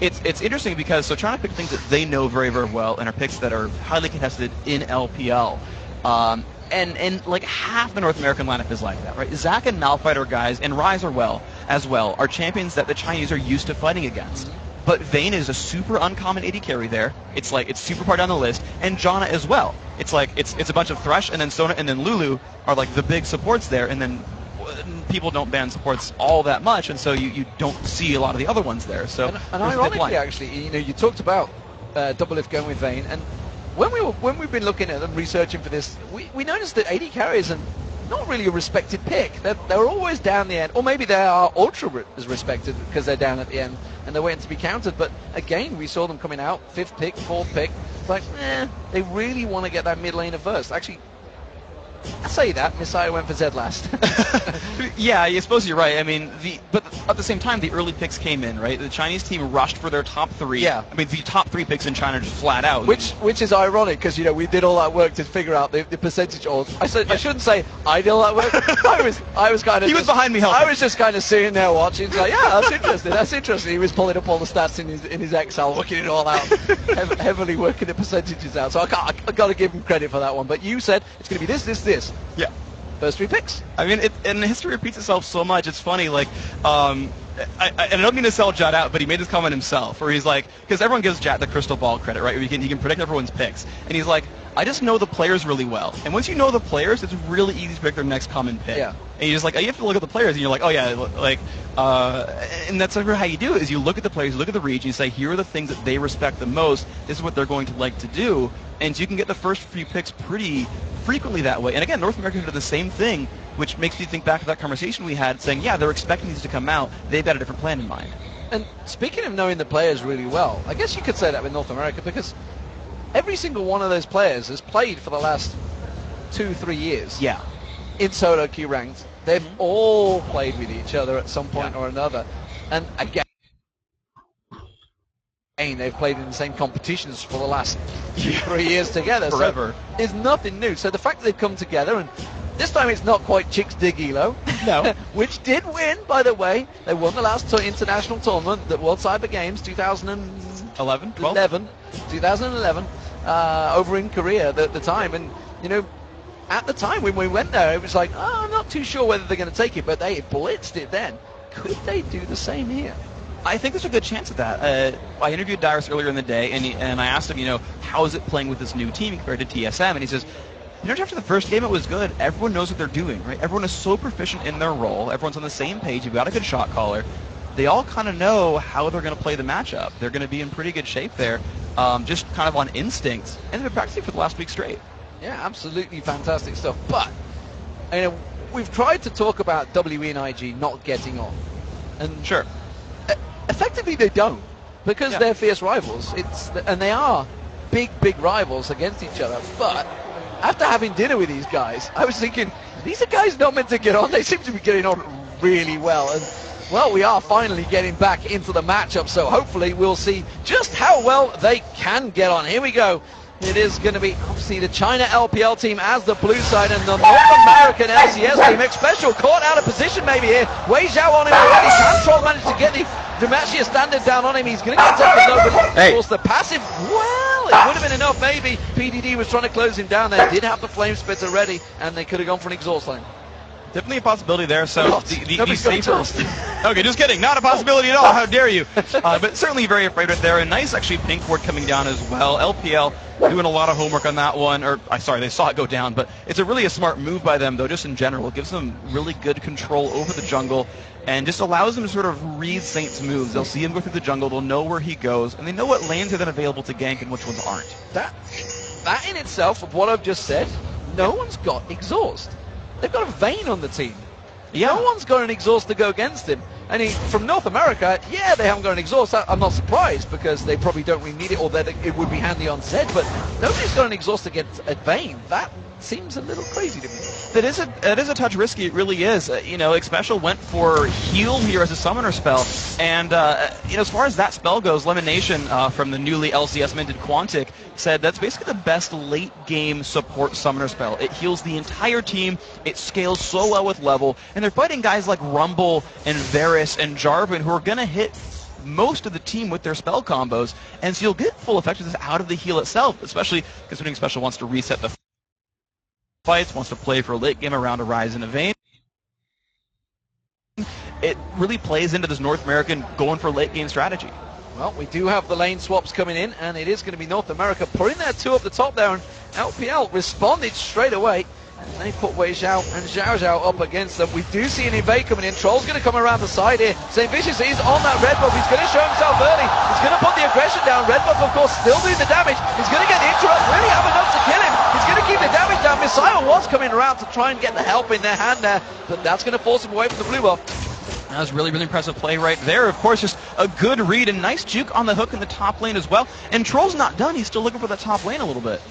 it's interesting because so trying to pick things that they know very, very well and are picks that are highly contested in LPL. And like half the North American lineup is like that, right? Zach and Malfighter guys and Rise as well are champions that the Chinese are used to fighting against. But Vayne is a super uncommon AD carry there. It's like it's super far down the list, and Janna as well. It's like it's a bunch of Thresh and then Sona and then Lulu are like the big supports there, and then people don't ban supports all that much, and so you don't see a lot of the other ones there. So and ironically, actually, you talked about Doublelift going with Vayne, and when we've been looking at and researching for this, we noticed that AD carries and not really a respected pick. They're always down the end, or maybe they are ultra as respected because they're down at the end and they're waiting to be countered. But again, we saw them coming out 5th pick, 4th pick. It's like, they really want to get that mid laner first. Actually, I say that Messiah went for Zed last. Yeah, I suppose you're right. I mean, but at the same time, the early picks came in, right? The Chinese team rushed for their top 3. Yeah. I mean, the top 3 picks in China just flat out. Which is ironic because we did all that work to figure out the percentage odds. I shouldn't say I did all that work. I was kind of. He was behind me helping. I was just kind of sitting there watching. Like, yeah, that's interesting. That's interesting. He was pulling up all the stats in his Excel, working it all out, heavily working the percentages out. So I got to give him credit for that one. But you said it's going to be this. Yeah. First 3 picks. I mean, and history repeats itself so much. It's funny, like, I don't mean to sell Jad out, but he made this comment himself, where he's like, because everyone gives Jad the crystal ball credit, right? He can predict everyone's picks, and he's like, I just know the players really well, and once you know the players, it's really easy to predict their next common pick. Yeah. And you just like, you have to look at the players, and you're like, oh yeah, like, and that's how you do it. Is you look at the players, you look at the region, you say, here are the things that they respect the most. This is what they're going to like to do, and you can get the first few picks pretty frequently that way. And again, North America did the same thing, which makes me think back to that conversation we had, saying, yeah, they're expecting these to come out. They've got a different plan in mind. And speaking of knowing the players really well, I guess you could say that with North America because every single one of those players has played for the last 2-3 years. Yeah. In solo queue ranked. They've all played with each other at some point or another. And again, they've played in the same competitions for the last 3 years together. Forever. So it's nothing new. So the fact that they've come together, and this time it's not quite Chicks Dig Elo. No. Which did win, by the way. They won the last international tournament, the World Cyber Games 2011, over in Korea at the time. And, at the time when we went there, it was like, I'm not too sure whether they're going to take it, but they blitzed it then. Could they do the same here? I think there's a good chance of that. I interviewed Dyrus earlier in the day, and I asked him, how is it playing with this new team compared to TSM? And he says, after the first game, it was good. Everyone knows what they're doing, right? Everyone is so proficient in their role. Everyone's on the same page. You've got a good shot caller. They all kind of know how they're going to play the matchup. They're going to be in pretty good shape there, just kind of on instinct. And they've been practicing for the last week straight. Yeah, absolutely fantastic stuff. But, we've tried to talk about WE and IG not getting on. And sure. Effectively, they don't, because they're fierce rivals. And they are big rivals against each other. But after having dinner with these guys, I was thinking, these are guys not meant to get on. They seem to be getting on really well. And, well, we are finally getting back into the matchup, so hopefully we'll see just how well they can get on. Here we go. It is going to be, obviously, the China LPL team as the blue side and the North American LCS team. X Special caught out of position maybe here. Wei Zhao on him already. Cantrol managed to get the Demacia standard down on him. He's going to get taken over. Of course, the passive, well, it would have been enough maybe. PDD was trying to close him down there. Did have the flame spitter ready, and they could have gone for an exhaust line. Definitely a possibility there. So the safer. Okay, just kidding. Not a possibility at all. How dare you? But certainly very afraid of it there. A nice actually pink ward coming down as well. LPL doing a lot of homework on that one. Sorry, they saw it go down. But it's really a smart move by them, though, just in general. It gives them really good control over the jungle and just allows them to sort of read Saint's moves. They'll see him go through the jungle. They'll know where he goes. And they know what lanes are then available to gank and which ones aren't. That in itself, of what I've just said, no one's got exhaust. They've got a Vayne on the team. Yeah. No one's got an exhaust to go against him. And from North America, yeah, they haven't got an exhaust. I'm not surprised because they probably don't really need it, or that it would be handy on Zed. But nobody's got an exhaust against a Vayne. That seems a little crazy to me. That is a touch risky. It really is. X Special went for heal here as a summoner spell, and as far as that spell goes, Lemonation from the newly LCS minted Quantic said that's basically the best late game support summoner spell. It heals the entire team. It scales so well with level, and they're fighting guys like Rumble and Varus and Jarvan who are gonna hit most of the team with their spell combos, and so you'll get full effectiveness out of the heal itself, especially considering Special wants to reset the fights, wants to play for a late game around a Rise in a Vayne. It really plays into this North American going for late game strategy. Well, we do have the lane swaps coming in, and it is going to be North America putting their two up the top there, and LPL responded straight away. And they put Wei Xiao and Xiao Xiao up against them. We do see an invade coming in. Troll's going to come around the side here. St. Vicious is on that red buff. He's going to show himself early. He's going to put the aggression down. Red buff, of course, still doing the damage. He's going to get the interrupt. Really have enough to kill him. He's going to keep the damage down. Missile was coming around to try and get the help in their hand there, but that's going to force him away from the blue buff. That was really, really impressive play right there. Of course, just a good read and nice juke on the hook in the top lane as well. And Troll's not done. He's still looking for that top lane a little bit.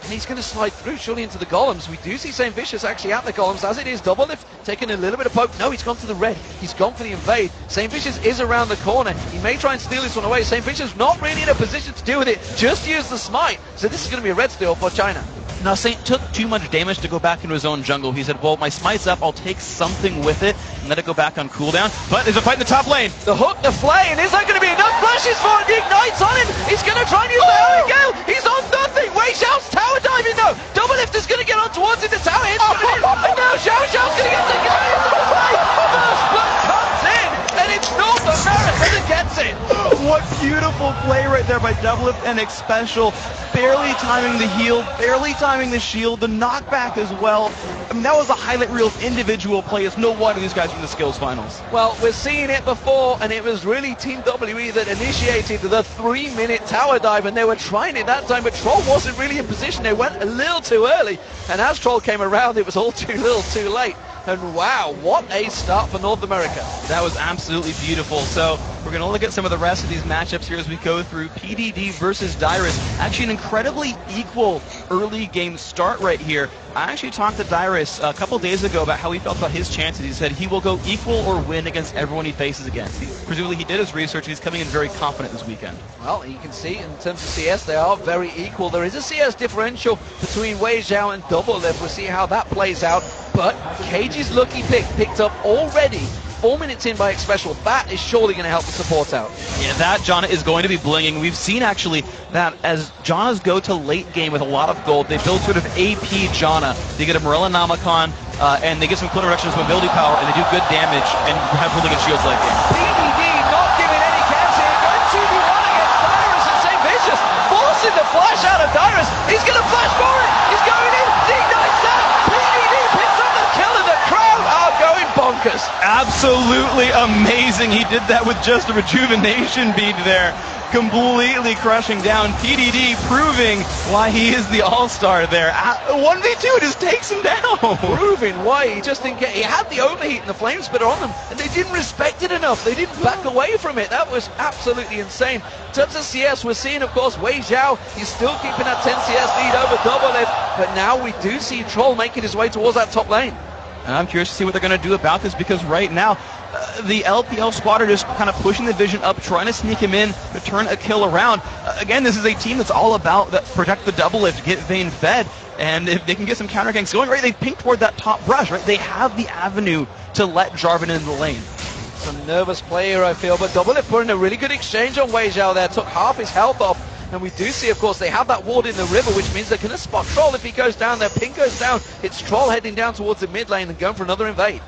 And he's going to slide through surely into the golems. We do see St. Vicious actually at the golems. As it is, Doublelift taking a little bit of poke. No, he's gone to the red. He's gone for the invade. St. Vicious is around the corner. He may try and steal this one away. St. Vicious not really in a position to deal with it. Just use the smite. So this is going to be a red steal for China. Now, Saint took too much damage to go back into his own jungle. He said, well, my smite's up, I'll take something with it and let it go back on cooldown. But there's a fight in the top lane. The hook, the flay, and is that going to be enough flashes for it? The ignite's on him. He's going to try and use the Hurry Gale. He's on nothing. Wei Xiao's tower diving though. Doublelift is going to get on towards him. The tower hits coming in. And now Xiao Xiao's going to get taken out into the play. First blood comes in, and it's North America that gets it. What beautiful play right there by Doublelift and Xpecial. Barely timing the heal, barely timing the shield, the knockback as well. I mean, that was a highlight reel of individual play. It's no wonder these guys from the skills finals. Well, we're seeing it before, and it was really Team WE that initiated the 3-minute tower dive, and they were trying it that time, but Troll wasn't really in position. They went a little too early, and as Troll came around, it was all too little too late. And wow, what a start for North America. That was absolutely beautiful. So we're going to look at some of the rest of these matchups here as we go through. PDD versus Dyrus. Actually an incredibly equal early game start right here. I actually talked to Dyrus a couple days ago about how he felt about his chances. He said he will go equal or win against everyone he faces against. Presumably he did his research. He's coming in very confident this weekend. Well, you can see in terms of CS, they are very equal. There is a CS differential between Wei Xiao and Doublelift. We'll see how that plays out. But Cage's lucky pick picked up already 4 minutes in by Xpecial. That is surely going to help the support out. Yeah, that Janna is going to be blinging. We've seen actually that as Jannas go to late game with a lot of gold, they build sort of AP Janna. They get a Morella Namacon, and they get some clone reductions, mobility power, and they do good damage and have really good shields late game. PDD not giving any camps here. Going 2v1 against Dyrus and St. Vicious. Forcing the flash out of Dyrus. He's going to flash for it. He's going in. Ignites that. PDD picks up the kill, and the crowd are going bonkers. Absolutely amazing. He did that with just a rejuvenation bead there. Completely crushing down PDD, proving why he is the all-star there. 1v2 just takes him down. Proving why he just didn't get, he had the overheat and the flame spitter on them, and they didn't respect it enough. They didn't back away from it. That was absolutely insane. In terms of CS, we're seeing, of course, Wei Xiao. He's still keeping that 10 CS lead over Doublelift, but now we do see Troll making his way towards that top lane. And I'm curious to see what they're going to do about this, because right now, the LPL squad are just kind of pushing the vision up, trying to sneak him in to turn a kill around. Again, this is a team that's all about protect the Doublelift, get Vayne fed, and if they can get some counter ganks going, right, they pink toward that top brush, right? They have the avenue to let Jarvan into the lane. Some nervous play here, I feel, but Doublelift putting a really good exchange on Wei Xiao there, took half his health off. And we do see, of course, they have that ward in the river, which means they're going to spot Troll if he goes down there. Ping goes down. It's Troll heading down towards the mid lane and going for another invade.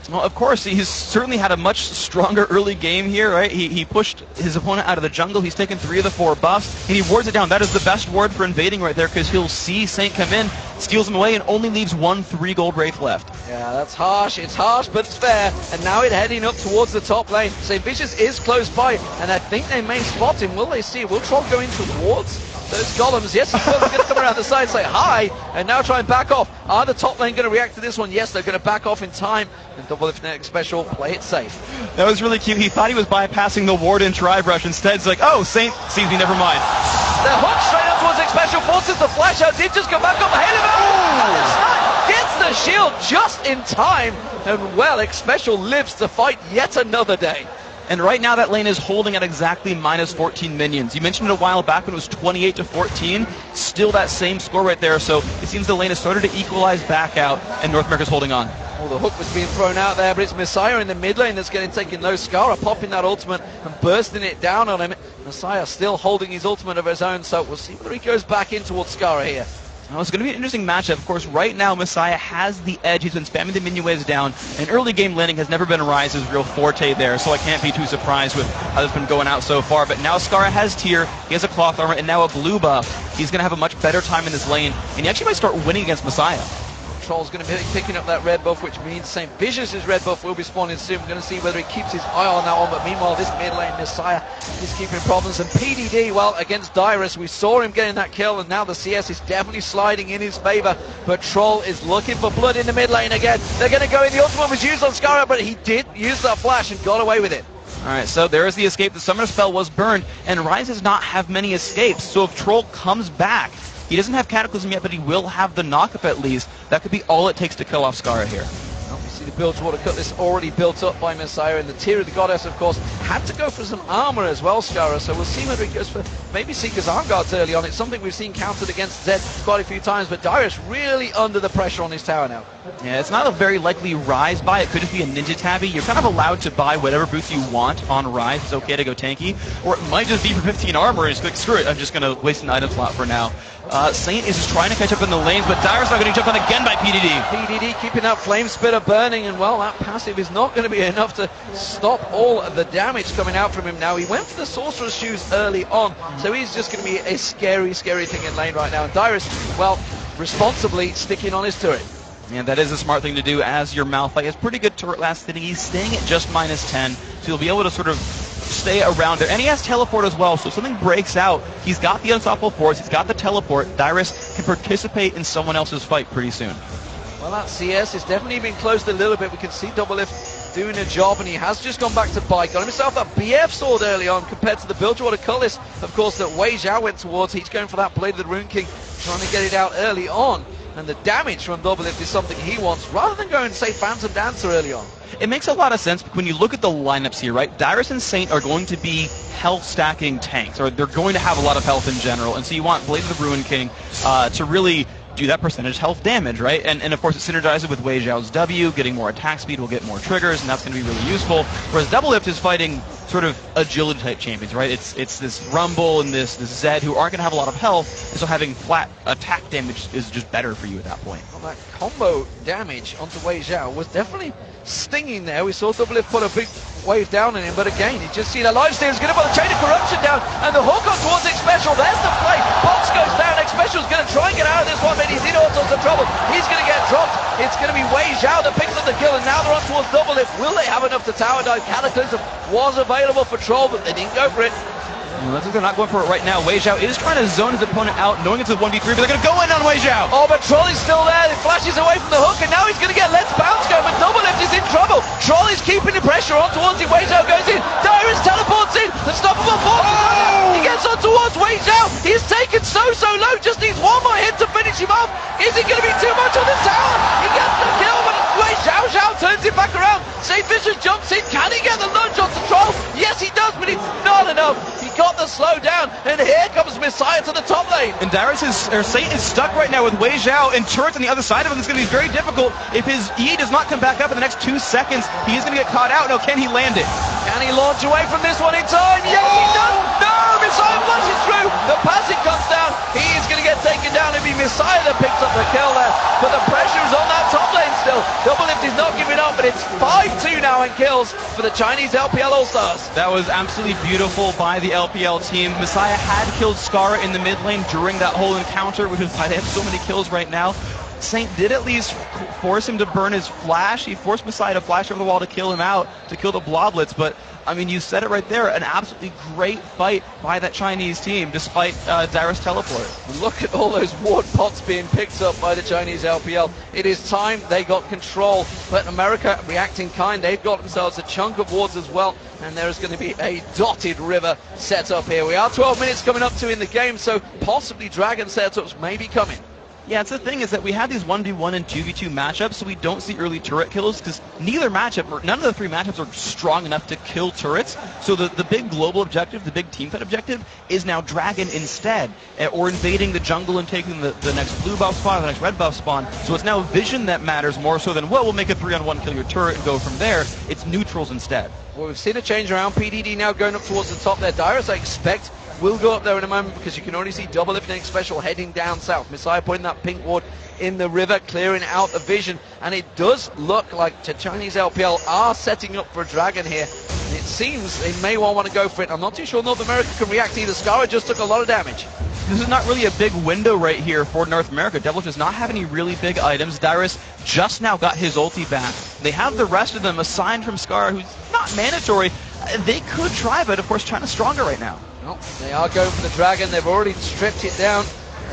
Well, of course, he's certainly had a much stronger early game here, right? He pushed his opponent out of the jungle. He's taken 3 of the 4 buffs, and he wards it down. That is the best ward for invading right there, because he'll see Saint come in, steals him away, and only leaves 1 3-gold Wraith left. Yeah, that's harsh. It's harsh, but it's fair. And now it's heading up towards the top lane. St. Vicious is close by, and I think they may spot him. Will they see? Will Troll go in towards those golems? Yes, he's going to come around the side, say hi, and now try and back off. Are the top lane going to react to this one? Yes, they're going to back off in time. And Doublelift Xpecial, play it safe. That was really cute. He thought he was bypassing the ward and Tri-Brush. Instead, it's like, oh, Saint sees me, never mind. The hook straight up towards Xpecial, forces the flash out, did just come back up ahead of him. Gets the shield just in time. And well, Xpecial lives to fight yet another day. And right now that lane is holding at exactly minus 14 minions. You mentioned it a while back when it was 28 to 14. Still that same score right there. So it seems the lane has started to equalize back out, and North America's holding on. Well, the hook was being thrown out there, but it's Messiah in the mid lane that's getting taken low. Skara popping that ultimate and bursting it down on him. Messiah still holding his ultimate of his own, so we'll see whether he goes back in towards Skara here. Well, it's going to be an interesting matchup. Of course, right now, Messiah has the edge. He's been spamming the minion waves down, and early game landing has never been Rise's real forte there, so I can't be too surprised with how it's been going out so far. But now Skara has tier, he has a cloth armor, and now a blue buff. He's going to have a much better time in this lane, and he actually might start winning against Messiah. Troll's going to be picking up that red buff, which means St. Vicious's red buff will be spawning soon. We're going to see whether he keeps his eye on that one, but meanwhile this mid lane Messiah is keeping problems, and PDD, well, against Dyrus, we saw him getting that kill, and now the CS is definitely sliding in his favor, but Troll is looking for blood in the mid lane again. They're going to go in, the ultimate was used on Skara, but he did use that flash and got away with it. Alright, so there is the escape. The summoner spell was burned, and Rise does not have many escapes, so if Troll comes back, he doesn't have Cataclysm yet, but he will have the knockup at least. That could be all it takes to kill off Skara here. Well, we see the Bilgewater Cutlass already built up by Messiah, and the Tear of the Goddess, of course, had to go for some armor as well, Skara, so we'll see whether he goes for maybe Seeker's Arm Guards early on. It's something we've seen countered against Zed quite a few times, but Dyrus really under the pressure on his tower now. Yeah, it's not a very likely Rise buy. It could just be a Ninja Tabby. You're kind of allowed to buy whatever boost you want on Rise. It's okay to go tanky. Or it might just be for 15 armor and just like, screw it, I'm just going to waste an item slot for now. Saint is just trying to catch up in the lanes, but Dyrus not getting jumped on again by PDD. PDD keeping that Flame Spitter burning, and well, that passive is not going to be enough to stop all of the damage coming out from him now. He went for the Sorcerer's Shoes early on, so he's just going to be a scary, scary thing in lane right now. And Dyrus, well, responsibly sticking on his turret. And that is a smart thing to do as your Malphite. He has pretty good turret last hitting. He's staying at just -10, so he'll be able to sort of stay around there. And he has teleport as well, so if something breaks out, he's got the Unstoppable Force, he's got the teleport. Dyrus can participate in someone else's fight pretty soon. Well, that CS has definitely been closed a little bit. We can see Doublelift doing a job, and he has just gone back to bike. Got himself a BF sword early on compared to the Bilgewater Cutlass, of course, that Wei Zhao went towards. He's going for that Blade of the Rune King, trying to get it out early on. And the damage from Doublelift is something he wants, rather than going, say, Phantom Dancer early on. It makes a lot of sense when you look at the lineups here, right? Dyrus and Saint are going to be health stacking tanks, or they're going to have a lot of health in general, and so you want Blade of the Ruin King to really do that percentage health damage, right? And of course it synergizes with Wei Zhao's W, getting more attack speed will get more triggers, and that's going to be really useful. Whereas Doublelift is fighting sort of agility type champions, right? It's this Rumble and this Zed who aren't going to have a lot of health, and so having flat attack damage is just better for you at that point. Well, that combo damage onto Wei Zhao was definitely stinging there. We saw Doublelift put a big wave down on him, but again, you just see the lifesteal is going to put the Chain of Corruption down, and the hook on towards X-Special. There's the play. Box goes down. X-Special's going to try and get out of this one, but he's in all sorts of trouble. He's going to get dropped. It's going to be Wei Zhao that picks up the kill, and now they're on towards Doublelift. Will they have enough to tower dive? Cataclysm was available for Troll, but they didn't go for it. They're not going for it right now. Wei Zhao is trying to zone his opponent out, knowing it's a 1v3, but they're going to go in on Wei Zhao. Oh, but Troll is still there. He flashes away from the hook, and now he's going to get Let's Bounce going, but Doublelift is in trouble. Troll is keeping the pressure on towards him. Wei Zhao goes in. Dyrus teleports in. The Stoppable Force is on him. He gets on towards Wei Zhao. He's taken so low. Just needs one more hit to finish him off. Is it going to be too much on the tower? He gets the kill, but Wei Zhao turns it back around. St. Vicious jumps in. Can he get the lunge onto Troll? Yes, he does, but it's not enough. He got the slow down, and here comes Messiah to the top lane. And Saint is stuck right now with Wei Zhao, and turrets on the other side of him. It's going to be very difficult. If his E does not come back up in the next 2 seconds, he is going to get caught out. Now, can he land it? Can he launch away from this one in time? Yes, he does. No, Messiah flashes through. The passing comes down. He is going to get taken down. It'll be Messiah that picks up the kill there. But the pressure is on that top lane still. Doublelift is not giving up, but it's 5-2 now in kills for the Chinese LPL All-Stars. That was absolutely beautiful by the LPL team. Messiah had killed Skara in the mid lane during that whole encounter, which is why they have so many kills right now. Saint did at least force him to burn his flash. He forced Messiah to flash over the wall to kill him out, to kill the Bloblets, but I mean, you said it right there, an absolutely great fight by that Chinese team, despite Dyrus teleport. Look at all those ward pots being picked up by the Chinese LPL. It is time they got control, but America reacting kind. They've got themselves a chunk of wards as well, and there is going to be a dotted river set up here. We are 12 minutes coming up to in the game, so possibly dragon setups may be coming. Yeah, it's the thing is that we have these 1v1 and 2v2 matchups, so we don't see early turret kills because none of the three matchups are strong enough to kill turrets. So the big global objective, the big team fight objective, is now Dragon instead, or invading the jungle and taking the next blue buff spawn, the next red buff spawn. So it's now vision that matters more so than, well, we'll make a 3-on-1, kill your turret and go from there. It's neutrals instead. Well, we've seen a change around. PDD now going up towards the top there. Dyrus, I expect, will go up there in a moment because you can already see double lifting special heading down south. Messiah putting that pink ward in the river, clearing out the vision, and it does look like the Chinese LPL are setting up for a Dragon here. And it seems they may well want to go for it. I'm not too sure North America can react either. Skara just took a lot of damage. This is not really a big window right here for North America. Devil does not have any really big items. Dyrus just now got his ulti back. They have the rest of them assigned from Skara, who's not mandatory. They could try, but of course China's stronger right now. Well, they are going for the Dragon. They've already stripped it down.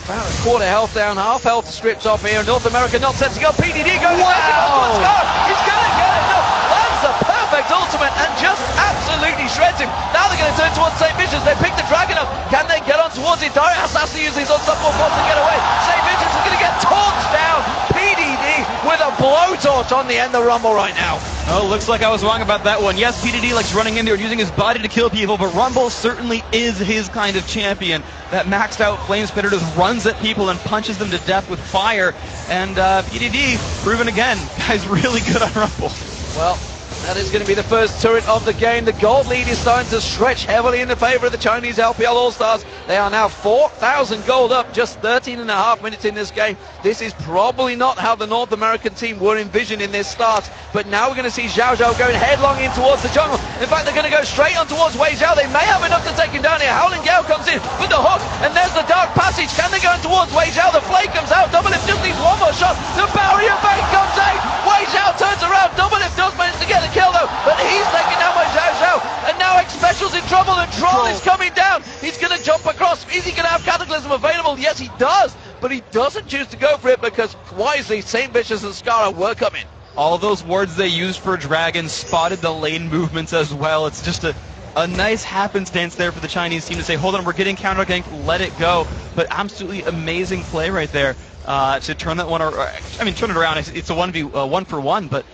About a quarter health down, half health stripped off here. North America not setting up. PDD going to Skara. He's going to get it. Lands a perfect ultimate and just absolutely shreds him. Now they're going to turn towards St. Visions. They pick the Dragon up. Can they get on towards it? Darius has to use his unstoppable force to get away. St. Visions is going to get torched down. PDD with a blowtorch on the end of the Rumble right now. Oh, looks like I was wrong about that one. Yes, PDD likes running in there and using his body to kill people, but Rumble certainly is his kind of champion. That maxed out Flame Spitter just runs at people and punches them to death with fire. And PDD, proven again, guy's really good on Rumble. Well, that is going to be the first turret of the game. The gold lead is starting to stretch heavily in the favor of the Chinese LPL All-Stars. They are now 4,000 gold up, just 13.5 minutes in this game. This is probably not how the North American team were envisioned in this start. But now we're going to see Zhao Zhao going headlong in towards the jungle. In fact, they're going to go straight on towards Wei Zhao. They may have enough to take him down here. Howling Gale comes in with the hook, and there's the dark passage. Can they go in towards Wei Zhao? The flame comes out. Double Lift just needs one more shot. The barrier bait comes in. Wei Zhao turns around. Double Lift does manage to get the kill though, but he's taken down by Zhao Zhao, and now X Special's in trouble. The Troll is coming down. He's going to jump across. Is he going to have Cataclysm available? Yes, he does, but he doesn't choose to go for it because wisely St. Vicious and Skara were coming. All those wards they used for Dragon spotted the lane movements as well. It's just a nice happenstance there for the Chinese team to say, hold on, we're getting counter-ganked, let it go. But absolutely amazing play right there to turn that one, turn it around. It's a 1 for 1, but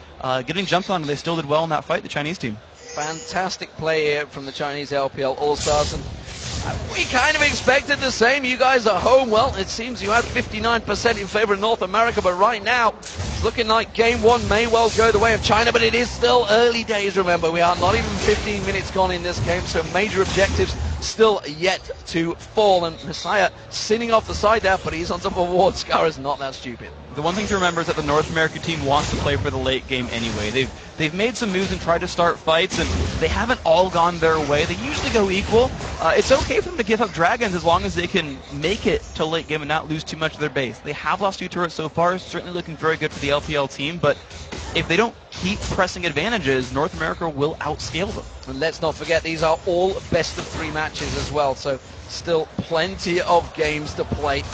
getting jumped on, they still did well in that fight, the Chinese team. Fantastic play here from the Chinese LPL All-Stars, and we kind of expected the same. You guys are home. Well, it seems you had 59% in favor of North America, but right now it's looking like game one may well go the way of China, but it is still early days, remember. We are not even 15 minutes gone in this game, so major objectives still yet to fall. And Messiah sitting off the side there, but he's on top of a ward. Skara's not that stupid. The one thing to remember is that the North American team wants to play for the late game anyway. They've made some moves and tried to start fights, and they haven't all gone their way. They usually go equal. It's okay for them to give up dragons as long as they can make it to late game and not lose too much of their base. They have lost 2 turrets so far, certainly looking very good for the LPL team, but if they don't keep pressing advantages, North America will outscale them. And let's not forget, these are all best of 3 matches as well, so still plenty of games to play.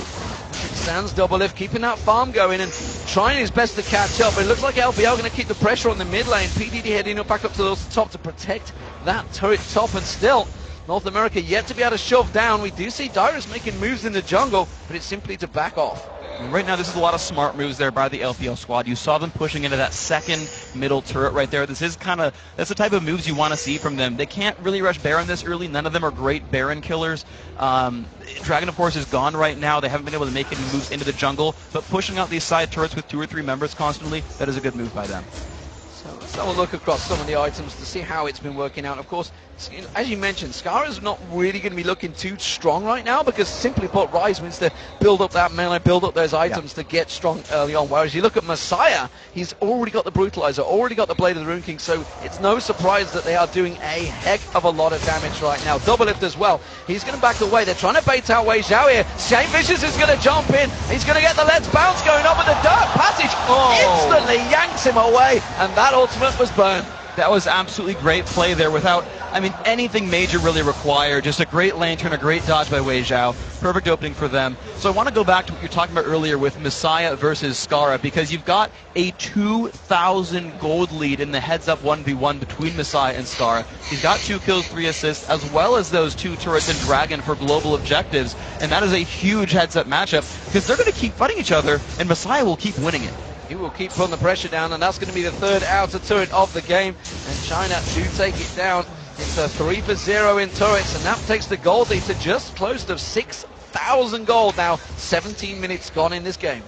Sans Double Lift keeping that farm going and trying his best to catch up. It looks like LPL are going to keep the pressure on the mid lane. PDD heading up back up to the top to protect that turret top, and still North America yet to be able to shove down. We do see Dyrus making moves in the jungle, but it's simply to back off. Right now, this is a lot of smart moves there by the LPL squad. You saw them pushing into that second middle turret right there. This is that's the type of moves you want to see from them. They can't really rush Baron this early. None of them are great Baron killers. Dragon, of course, is gone right now. They haven't been able to make any moves into the jungle, but pushing out these side turrets with 2 or 3 members constantly, that is a good move by them. So let's have a look across some of the items to see how it's been working out. Of course, as you mentioned, Skara's not really going to be looking too strong right now because, simply put, Rise wants to build up that melee, build up those items to get strong early on. Whereas you look at Messiah, he's already got the Brutalizer, already got the Blade of the Rune King, so it's no surprise that they are doing a heck of a lot of damage right now. Double Lift as well. He's going to back away. They're trying to bait out Wei Zhao here. St. Vicious is going to jump in. He's going to get the Let's Bounce going on with the Dark Passage. Instantly yanks him away, and that ultimate was burned. That was absolutely great play there. Without I mean, anything major really required. Just a great lantern, a great dodge by Wei Zhao. Perfect opening for them. So I want to go back to what you were talking about earlier with Messiah versus Skara, because you've got a 2,000 gold lead in the heads-up 1v1 between Messiah and Skara. He's got 2 kills, 3 assists, as well as those 2 turrets and Dragon for global objectives. And that is a huge heads-up matchup, because they're going to keep fighting each other, and Messiah will keep winning it. He will keep putting the pressure down, and that's going to be the 3rd outer turret of the game. And China do take it down. It's a 3-0 in turrets, and that takes the gold lead to just close to 6,000 gold now. 17 minutes gone in this game.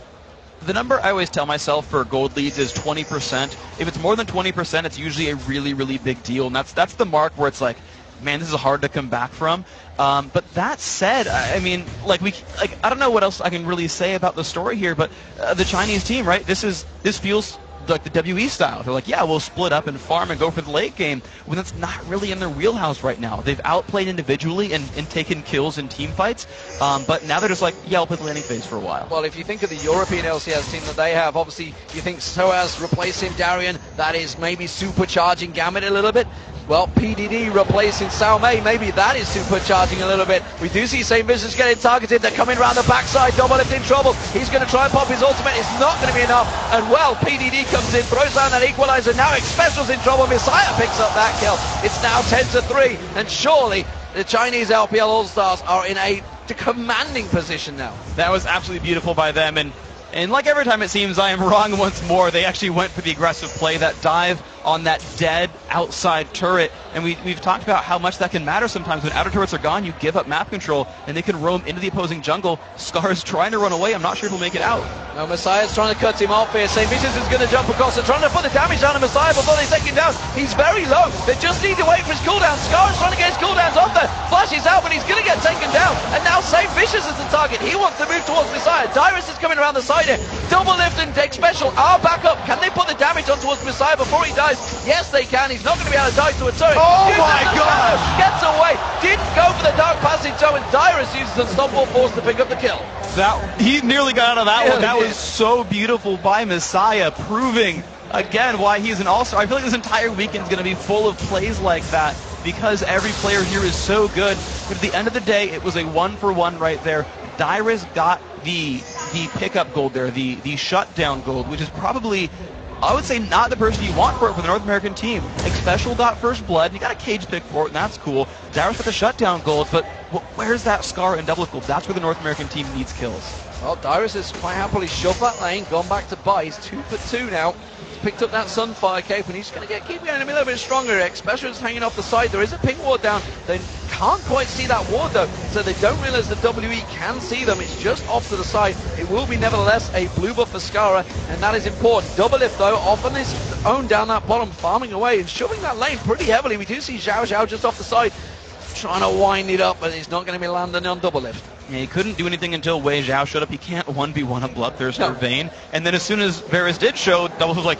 The number I always tell myself for gold leads is 20%. If it's more than 20%, it's usually a really, really big deal, and that's the mark where it's like, man, this is hard to come back from. But that said, I mean, I don't know what else I can really say about the story here, but the Chinese team, right? This feels like the WE style. They're like, yeah, we'll split up and farm and go for the late game, when that's not really in their wheelhouse right now. They've outplayed individually and taken kills in team fights, but now they're just like, yeah, I'll play the landing phase for a while. Well, if you think of the European LCS team that they have, obviously you think Soaz replacing Darien, that is maybe supercharging Gambit a little bit. Well, PDD replacing Sao Mei, maybe that is supercharging a little bit. We do see St. Vincent's getting targeted. They're coming around the backside. Doublelift in trouble. He's going to try and pop his ultimate. It's not going to be enough. And well, PDD comes in, throws down that equalizer. Now X-Special's in trouble. Messiah picks up that kill. It's now 10-3. And surely the Chinese LPL All-Stars are in a commanding position now. That was absolutely beautiful by them. And like every time it seems I am wrong once more, they actually went for the aggressive play, that dive on that dead outside turret. And we've talked about how much that can matter sometimes. When outer turrets are gone, you give up map control, and they can roam into the opposing jungle. Scar's trying to run away. I'm not sure if he'll make it out. No, Messiah's trying to cut him off here. St. Vincent's is going to jump across. They're trying to put the damage down on Messiah before they take him down. He's very low. They just need to wait for his cooldown. Scar's trying to get his cooldowns off there. Flashes out, but he's going to get taken down. And now St. Vicious is the target. He wants to move towards Messiah. Dyrus is coming around the side here. Doublelift and Dex Special are back up. Can they put the damage on towards Messiah before he dies? Yes, they can. He's not going to be able to die to a turret. Oh my God! Gets away. Didn't go for the Dark Passage, though, and Dyrus uses Unstoppable Force to pick up the kill. He nearly got out of that one. That was so beautiful by Messiah, proving again why he's an all-star. I feel like this entire weekend is going to be full of plays like that, because every player here is so good. But at the end of the day, it was a 1-for-1 right there. Dyrus got the pickup gold there, the shutdown gold, which is probably, I would say, not the person you want for it for the North American team. X-Special got first blood, you got a cage pick for it, and that's cool. Dyrus got the shutdown gold, but where's that Scar and double gold? That's where the North American team needs kills. Well, Dyrus has quite happily shoved that lane, gone back to buy. He's 2 for 2 now. He's picked up that Sunfire cape, and he's going to keep getting a little bit stronger. X-Special is hanging off the side. There is a ping ward down. They can't quite see that ward, though, so they don't realize the WE can see them. It's just off to the side. It will be, nevertheless, a blue buff for Skara, and that is important. Doublelift, though, off on his own down that bottom, farming away and shoving that lane pretty heavily. We do see Zhao Zhao just off the side, trying to wind it up, but he's not going to be landing on Doublelift. Yeah, he couldn't do anything until Wei Zhao showed up. He can't 1v1 a Bloodthirster Vayne. And then as soon as Varus did show, Doublelift was like,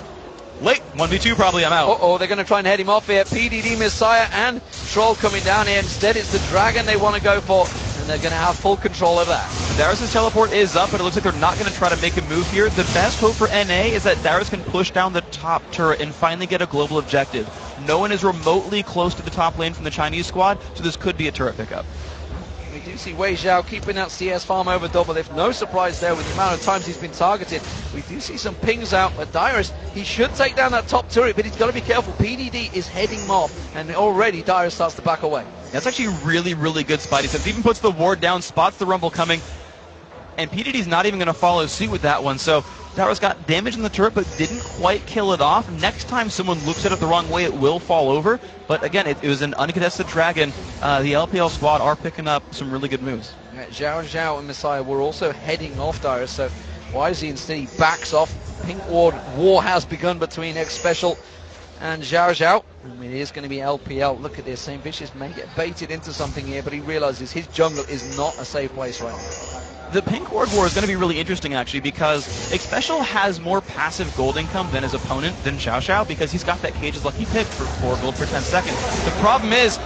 late, 1v2 probably, I'm out. Uh-oh, they're going to try and head him off here. PDD, Messiah, and Troll coming down here. Instead, it's the Dragon they want to go for, and they're going to have full control of that. Dyrus' teleport is up, but it looks like they're not going to try to make a move here. The best hope for NA is that Dyrus can push down the top turret and finally get a global objective. No one is remotely close to the top lane from the Chinese squad, so this could be a turret pickup. We do see Wei Zhao keeping that CS farm over Doublelift. No surprise there with the amount of times he's been targeted. We do see some pings out, but Dyrus, he should take down that top turret, but he's got to be careful. PDD is heading him off, and already Dyrus starts to back away. That's actually really, really good Spidey sense. Even puts the ward down, spots the rumble coming, and PDD's not even going to follow suit with that one. So Dyrus got damage in the turret, but didn't quite kill it off. Next time someone looks at it the wrong way, it will fall over. But again, it was an uncontested Dragon. The LPL squad are picking up some really good moves. Yeah, Zhao and Messiah were also heading off Dyrus, so why is he instead? He backs off. Pink Ward war has begun between X-Special and Zhao. I mean, it is going to be LPL. Look at this. St. Vicious may get baited into something here, but he realizes his jungle is not a safe place right now. The Pink Ward War is going to be really interesting, actually, because X-Special has more passive gold income than his opponent, than Xiao Xiao, because he's got that Cage's Lucky Pick for 4 gold per 10 seconds. The problem is,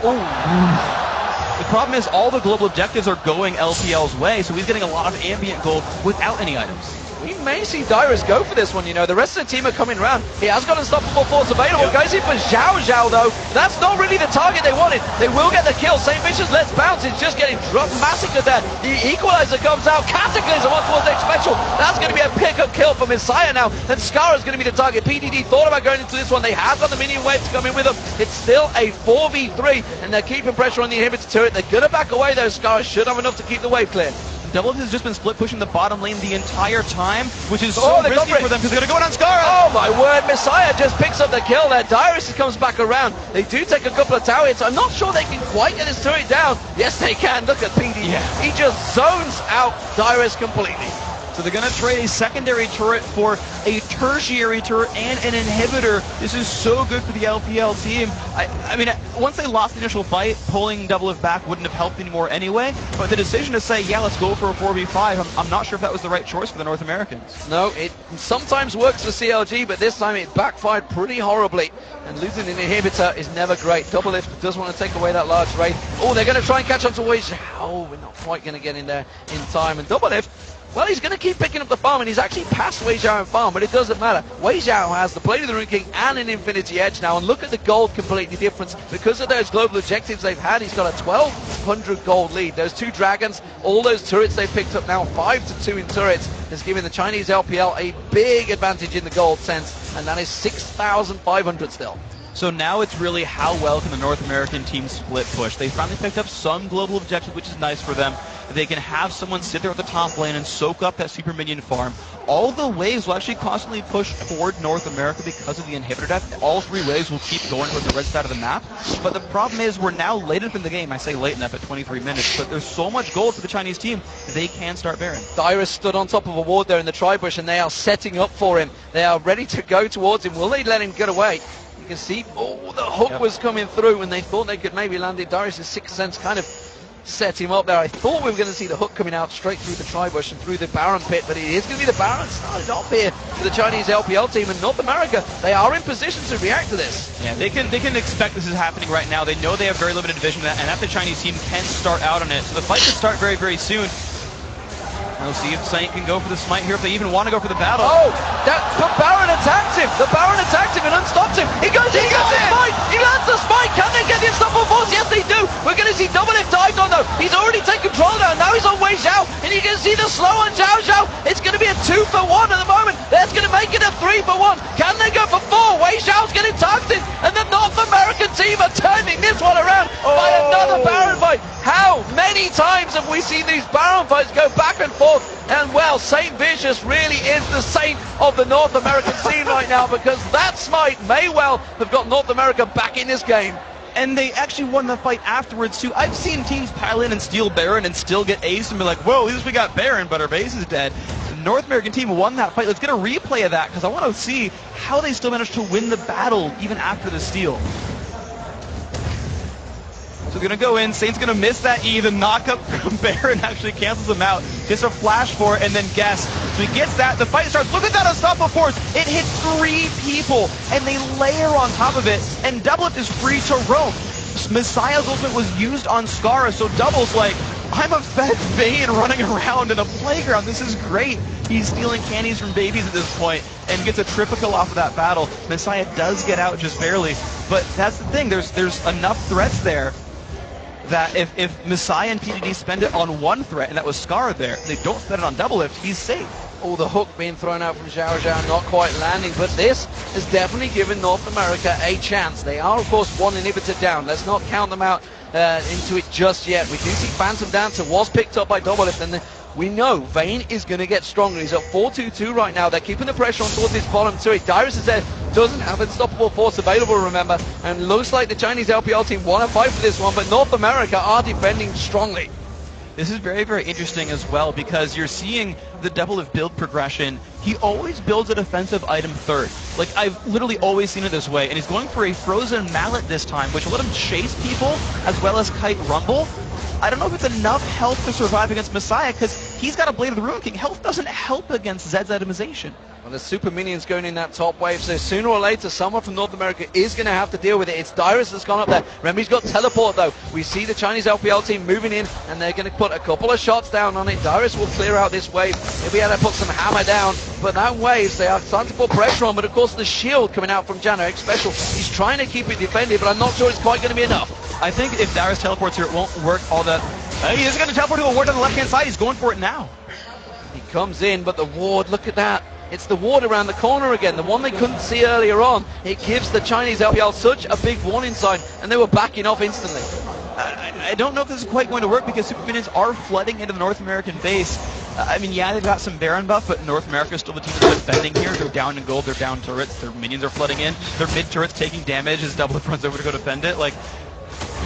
all the global objectives are going LPL's way, so he's getting a lot of ambient gold without any items. We may see Dyrus go for this one, you know. The rest of the team are coming around. He has got unstoppable force available. Yep. Goes in for Zhao Zhao, though. That's not really the target they wanted. They will get the kill. St. Vicious lets bounce. It's just getting massacred there. The equalizer comes out. Cataclysm on towards X Special. That's going to be a pickup kill for Messiah now. And Scarra's going to be the target. PDD thought about going into this one. They have got the minion wave to come in with them. It's still a 4v3, and they're keeping pressure on the inhibitor turret. They're going to back away, though. Scarra should have enough to keep the wave clear. Double has just been split pushing the bottom lane the entire time, which is so risky for them because they're going to go in on Scarra. Oh my word, Messiah just picks up the kill there. Dyrus comes back around. They do take a couple of tower hits. I'm not sure they can quite get his turret down. Yes, they can. Look at PD. Yeah. He just zones out Dyrus completely. So they're going to trade a secondary turret for a tertiary turret and an inhibitor. This is so good for the LPL team. I mean, once they lost the initial fight, pulling Double back wouldn't have helped anymore anyway. But the decision to say, yeah, let's go for a 4v5, I'm not sure if that was the right choice for the North Americans. No, it sometimes works for CLG, but this time it backfired pretty horribly. And losing an inhibitor is never great. Double does want to take away that large raid. Oh, they're going to try and catch up to Wei Zhao. Oh, we're not quite going to get in there in time. And Double, well, he's going to keep picking up the farm, and he's actually passed Wei Zhao in farm, but it doesn't matter. Wei Zhao has the Blade of the Rune King and an Infinity Edge now, and look at the gold completely difference. Because of those global objectives they've had, he's got a 1,200 gold lead. Those two dragons, all those turrets they've picked up now, 5-2 in turrets, has given the Chinese LPL a big advantage in the gold sense, and that is 6,500 still. So now it's really how well can the North American team split push. They finally picked up some global objectives, which is nice for them. They can have someone sit there at the top lane and soak up that super minion farm. All the waves will actually constantly push toward North America because of the inhibitor death. All three waves will keep going towards the red side of the map. But the problem is we're now late enough in the game. I say late enough at 23 minutes, but there's so much gold for the Chinese team, they can start Baron. Dyrus stood on top of a ward there in the tri-bush, and they are setting up for him. They are ready to go towards him. Will they let him get away? You can see, oh, the hook was coming through, and they thought they could maybe land it. Dyrus' sixth sense kind of set him up there. I thought we were going to see the hook coming out straight through the tri-bush and through the Baron pit, but it is going to be the Baron started off here for the Chinese LPL team. And North America, they are in position to react to this. Yeah, they can expect this is happening right now. They know they have very limited vision, and that the Chinese team can start out on it. So the fight could start very, very soon. We'll see if Saint can go for the smite here, if they even want to go for the battle. Oh, the Baron attacked him. The Baron attacked him and unstopped him. He goes in, he gets the smite. He lands the smite. Can they get the unstoppable force? Yes, they do. We're going to see Double dived on, though. He's already taken control now. Now he's on Wei Zhao, and you can see the slow on Zhao Zhao. It's going to be a 2-for-1 at the moment. That's going to make it a 3-for-1. Can they go for 4? Wei Zhao's getting targeted, and the North American team are turning this one around by another Baron fight. How many times have we seen these Baron fights go back and forth? And well, St. Vicious really is the saint of the North American scene right now, because that smite may well have got North America back in this game. And they actually won the fight afterwards too. I've seen teams pile in and steal Baron and still get ace and be like, whoa, at least we got Baron, but our base is dead. The North American team won that fight. Let's get a replay of that, because I want to see how they still managed to win the battle even after the steal. So they're going to go in, Saint's going to miss that E, the knockup from Baron actually cancels him out, gets a flash for it, and then guess. So he gets that, the fight starts, look at that unstoppable force, it hits 3 people, and they layer on top of it, and Doublelift is free to roam. Messiah's ultimate was used on Scarra, so Double's like, I'm a fed Vayne running around in a playground, this is great. He's stealing candies from babies at this point, and gets a triple kill off of that battle. Messiah does get out just barely, but that's the thing, there's enough threats there that if Messiah and PDD spend it on one threat, and that was Scar there, they don't spend it on Doublelift, he's safe. Oh, the hook being thrown out from Zhao Zhao, not quite landing, but this has definitely given North America a chance. They are, of course, one inhibitor down. Let's not count them out into it just yet. We do see Phantom Dancer was picked up by Doublelift, and we know Vayne is going to get stronger. He's at 4-2-2 right now. They're keeping the pressure on towards his bottom turret. Dyrus is there, doesn't have unstoppable force available, remember, and looks like the Chinese LPL team want to fight for this one, but North America are defending strongly. This is very, very interesting as well, because you're seeing the Doublelift build progression. He always builds a defensive item third. Like, I've literally always seen it this way, and he's going for a frozen mallet this time, which will let him chase people as well as kite rumble. I don't know if it's enough health to survive against Messiah, because he's got a Blade of the Ruin King. Health doesn't help against Zed's itemization. Well, the super minions going in that top wave, so sooner or later someone from North America is going to have to deal with it. It's Dyrus that's gone up there. Remy's got teleport though. We see the Chinese LPL team moving in, and they're going to put a couple of shots down on it. Dyrus will clear out this wave. He'll be able to put some hammer down, but that wave, they are starting to put pressure on. But of course the shield coming out from Jana, X Special, he's trying to keep it defended, but I'm not sure it's quite going to be enough. I think if Dyrus teleports here, it won't work all that. He is going to teleport to a ward on the left-hand side. He's going for it now. He comes in, but the ward, look at that. It's the ward around the corner again, the one they couldn't see earlier on. It gives the Chinese LPL such a big warning sign, and they were backing off instantly. I don't know if this is quite going to work, because super minions are flooding into the North American base. I mean, yeah, they've got some Baron buff, but North America is still the team that's defending here. They're down in gold, they're down turrets, their minions are flooding in, their mid turrets taking damage as Doublelift runs over to go defend it. Like,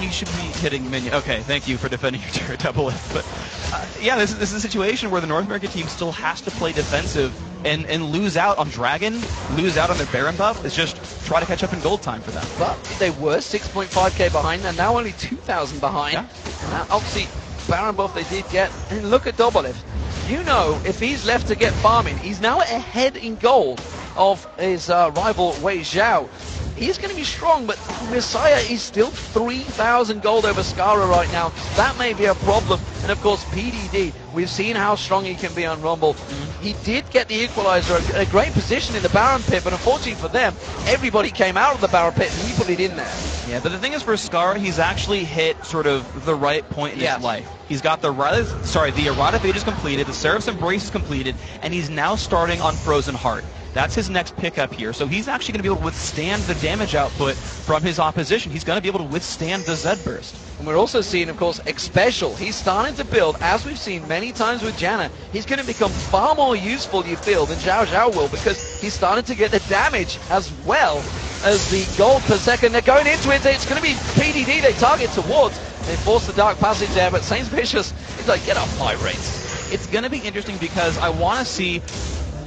you should be hitting minion. Okay, thank you for defending your turret, Doublelift. But yeah, this is a situation where the North American team still has to play defensive and lose out on Dragon, lose out on their Baron buff. It's just try to catch up in gold time for them. But they were 6.5k behind, and now only 2,000 behind. Yeah. And that obviously Baron buff they did get. And look at Doublelift. You know, if he's left to get farming, he's now ahead in gold of his rival Wei Zhao. He's going to be strong, but Messiah is still 3,000 gold over Skara right now. That may be a problem. And of course, PDD, we've seen how strong he can be on Rumble. He did get the equalizer, a great position in the Baron pit, but unfortunately for them, everybody came out of the Baron pit and he put it in there. Yeah, but the thing is, for Skara, he's actually hit sort of the right point in his life. He's got the Errata Fate is completed, the Seraph's Embrace is completed, and he's now starting on Frozen Heart. That's his next pickup here. So he's actually going to be able to withstand the damage output from his opposition. He's going to be able to withstand the Zed burst. And we're also seeing, of course, X Special. He's starting to build, as we've seen many times with Jana. He's going to become far more useful, you feel, than Zhao Zhao will, because he's starting to get the damage as well as the gold per second. They're going into it. It's going to be PDD they target towards. They force the Dark Passage there, but Saint Vicious is like, get off my race. It's going to be interesting because I want to see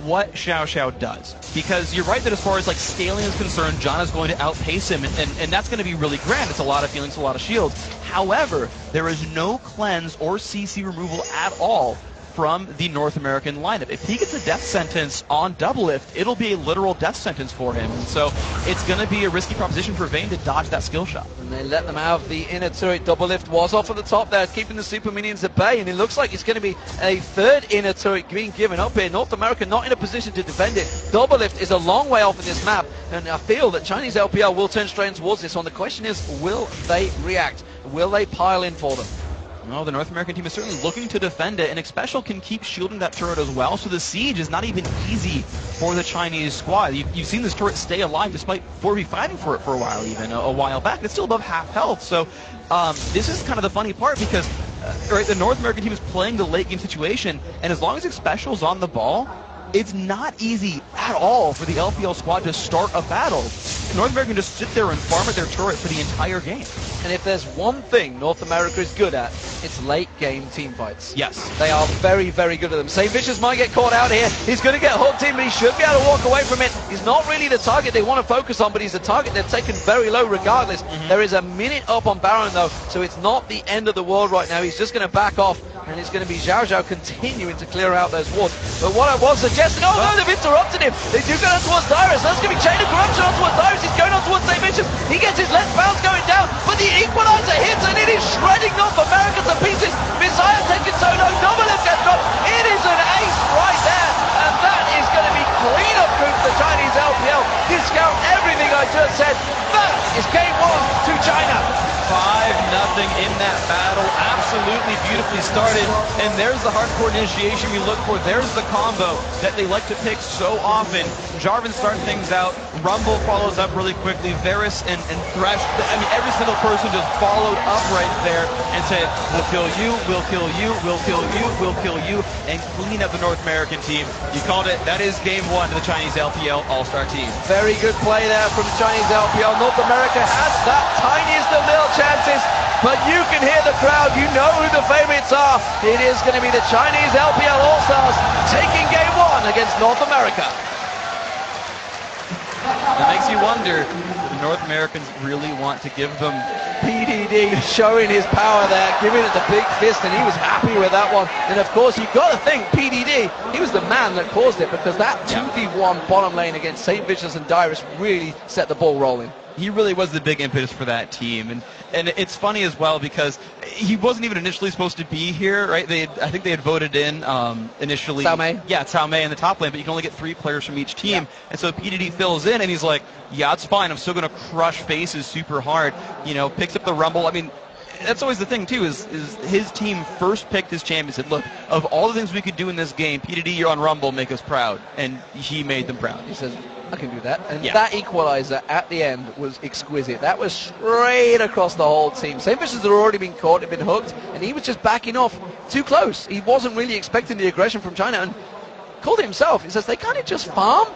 what Xiao Xiao does, because you're right that as far as like scaling is concerned, John is going to outpace him, and that's going to be really grand. It's a lot of feelings, a lot of shields. However, there is no cleanse or CC removal at all from the North American lineup. If he gets a death sentence on Doublelift, it'll be a literal death sentence for him. And so it's going to be a risky proposition for Vayne to dodge that skill shot. And they let them have the inner turret. Doublelift was off at the top there, keeping the super minions at bay, and it looks like it's going to be a third inner turret being given up here. North America not in a position to defend it. Doublelift is a long way off in this map, and I feel that Chinese LPL will turn straight towards this one. The question is, will they react? Will they pile in for them? No, the North American team is certainly looking to defend it, and X Special can keep shielding that turret as well, so the siege is not even easy for the Chinese squad. You've seen this turret stay alive despite 4v fighting for it for a while, even a while back. It's still above half health, so this is kind of the funny part, because right, the North American team is playing the late game situation, and as long as X Special's on the ball, it's not easy at all for the LPL squad to start a battle. North America can just sit there and farm at their turret for the entire game. And if there's one thing North America is good at, it's late game team fights. Yes. They are very, very good at them. Saint Vicious might get caught out here. He's going to get hooked in, but he should be able to walk away from it. He's not really the target they want to focus on, but he's the target they've taken very low regardless. There is a minute up on Baron though, so it's not the end of the world right now. He's just going to back off, and it's going to be Zhao Zhao continuing to clear out those wards. But what I was suggesting, oh no, they've interrupted him. They do go down towards Dyrus. That's going to be Chain of Corruption on towards Dyrus. He's going on towards Saint Vicious. He gets his left bounce going down, but the equalizer hits, and it is shredding North America to pieces. Messiah taking solo. Doublelift gets dropped. It is an ace right there, and that is going to be clean up group for the Chinese LPL. Discount everything I just said. That is game one to China. 5-0 in that battle. Absolutely beautifully started. And there's the hardcore initiation we look for. There's the combo that they like to pick so often. Jarvan starting things out. Rumble follows up really quickly. Varus and Thresh, I mean, every single person just followed up right there and said, we'll kill you, we'll kill you, we'll kill you, we'll kill you, and clean up the North American team. You called it. That is game one to the Chinese LPL All-Star team. Very good play there from the Chinese LPL. North America has that tiniest of little chances, but you can hear the crowd. You know who the favorites are. It is going to be the Chinese LPL All-Stars taking game one against North America. It makes you wonder, the North Americans really want to give them. PDD showing his power there, giving it the big fist, and he was happy with that one. And of course, you've got to think PDD, he was the man that caused it, because that 2v1 bottom lane against St. Vicious and Dyrus really set the ball rolling. He really was the big impetus for that team, and it's funny as well because he wasn't even initially supposed to be here, right? I think they had voted in initially. Cao Mei. Yeah, Cao Mei in the top lane, but you can only get 3 players from each team, and so PDD fills in, and he's like, yeah, it's fine. I'm still going to crush faces super hard. You know, picks up the Rumble. I mean, that's always the thing too. Is his team first picked his champion? Said, look, of all the things we could do in this game, PDD, you're on Rumble, make us proud, and he made them proud. He says, I can do that. And that equalizer at the end was exquisite. That was straight across the whole team. St. Vicious had already been caught, had been hooked, and he was just backing off too close. He wasn't really expecting the aggression from China, and called it himself. He says they kind of just farm.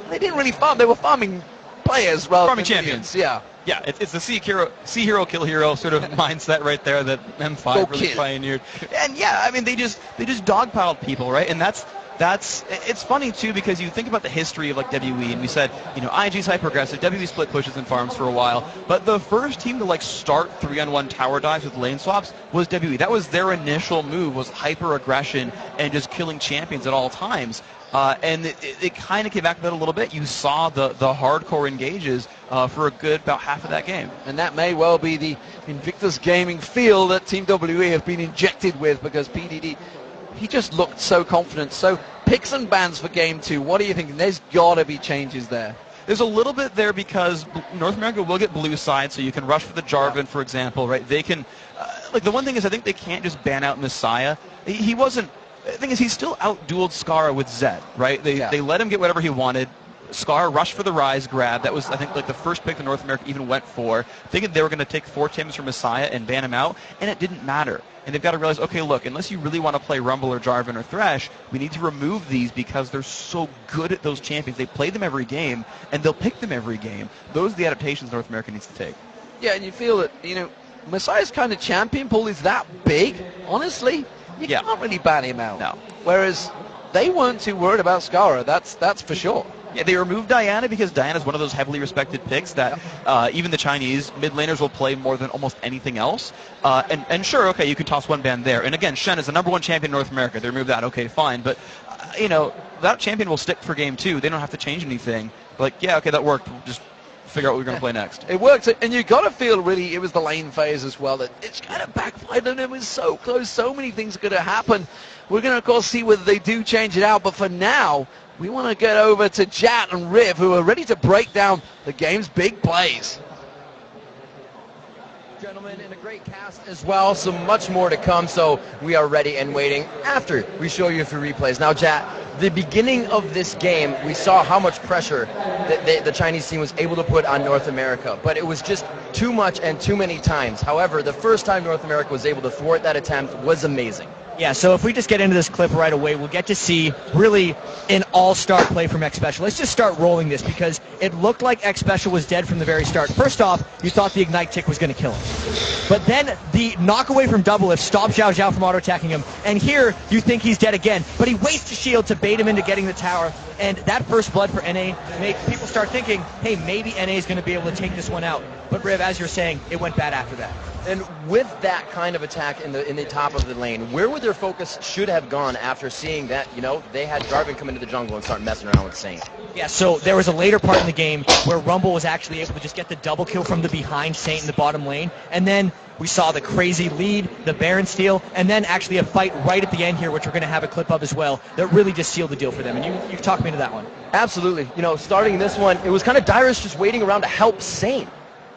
They didn't really farm. They were farming players rather farming than champions. Yeah. Yeah, it's the see hero, kill hero sort of mindset right there that M5 really pioneered. And yeah, I mean they just dogpiled people, right? And that's it's funny too because you think about the history of like WE, and we said, you know, IG's hyper aggressive, WE split pushes and farms for a while, but the first team to like start 3-on-1 tower dives with lane swaps was WE. That was their initial move, was hyper aggression and just killing champions at all times. And it kind of came back to that a little bit. You saw the hardcore engages for a good about half of that game. And that may well be the Invictus Gaming feel that Team WE have been injected with, because PDD, he just looked so confident. So picks and bans for Game 2. What do you think? There's got to be changes there. There's a little bit there because North America will get blue side, so you can rush for the Jarvan, for example, right? They can, like the one thing is I think they can't just ban out Messiah. He wasn't. The thing is, he still out-dueled Scar with Zed, right? They let him get whatever he wanted. Scar rushed for the Rise grab. That was, I think, like the first pick that North America even went for, thinking they were going to take 4 Tims from Messiah and ban him out, and it didn't matter. And they've got to realize, okay, look, unless you really want to play Rumble or Jarvan or Thresh, we need to remove these because they're so good at those champions. They play them every game, and they'll pick them every game. Those are the adaptations North America needs to take. Yeah, and you feel that, you know, Messiah's kind of champion pool is that big, honestly. You can't really ban him out. No. Whereas they weren't too worried about Skara, that's for sure. Yeah, they removed Diana because Diana's one of those heavily respected picks that even the Chinese mid laners will play more than almost anything else. And sure, okay, you can toss one ban there. And again, Shen is the #1 champion in North America. They removed that, okay, fine. But, you know, that champion will stick for Game 2. They don't have to change anything. Like, yeah, okay, that worked. We'll just figure out what we're going to play next. It works, and you got to feel really it was the lane phase as well that it's kind of backfired, and it was so close. So many things are going to happen. We're going to, of course, see whether they do change it out. But for now, we want to get over to Jat and Riv, who are ready to break down the game's big plays. Gentlemen, and a great cast as well, so much more to come, so we are ready and waiting after we show you a few replays. Now, Jat, the beginning of this game, we saw how much pressure that the Chinese team was able to put on North America, but it was just too much and too many times. However, the first time North America was able to thwart that attempt was amazing. Yeah, so if we just get into this clip right away, we'll get to see really an all-star play from X Special. Let's just start rolling this because it looked like X Special was dead from the very start. First off, you thought the Ignite tick was going to kill him. But then the knock away from double lift stopped Zhao Zhao from auto-attacking him. And here you think he's dead again, but he wastes a shield to bait him into getting the tower. And that first blood for NA made people start thinking, hey, maybe NA is going to be able to take this one out. But Riv, as you're saying, it went bad after that. And with that kind of attack in the top of the lane, where would their focus should have gone after seeing that, you know, they had Jarvan come into the jungle and start messing around with Saint? Yeah, so there was a later part in the game where Rumble was actually able to just get the double kill from the behind Saint in the bottom lane, and then we saw the crazy lead, the Baron steal, and then actually a fight right at the end here, which we're going to have a clip of as well, that really just sealed the deal for them. And you talked me into that one. Absolutely. You know, starting this one, it was kind of Dyrus just waiting around to help Saint.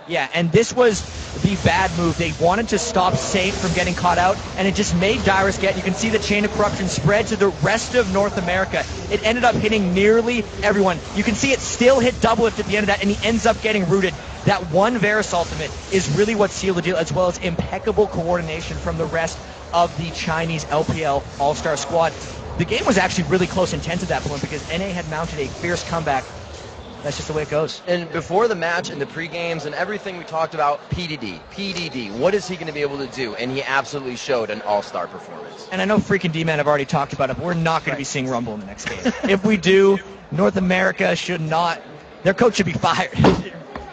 Yeah, and this was the bad move. They wanted to stop Saint from getting caught out, and it just made Dyrus get, you can see the chain of corruption spread to the rest of North America. It ended up hitting nearly everyone. You can see it still hit double lift at the end of that, and he ends up getting rooted. That one Varus ultimate is really what sealed the deal, as well as impeccable coordination from the rest of the Chinese LPL All-Star squad. The game was actually really close and tense at that point because NA had mounted a fierce comeback. That's just the way it goes. And before the match and the pre-games and everything we talked about, PDD, what is he going to be able to do? And he absolutely showed an all-star performance. And I know Freakin' D-Man have already talked about it, but we're not going to be seeing Rumble in the next game. If we do, North America should not, their coach should be fired.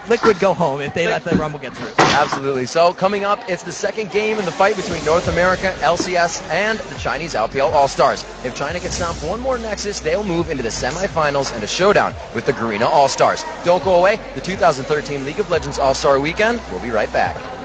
Liquid go home if they let the Rumble get through. Absolutely. So coming up, it's the second game in the fight between North America, LCS, and the Chinese LPL All-Stars. If China can stomp one more Nexus, they'll move into the semifinals and a showdown with the Garena All-Stars. Don't go away. The 2013 League of Legends All-Star Weekend. We'll be right back.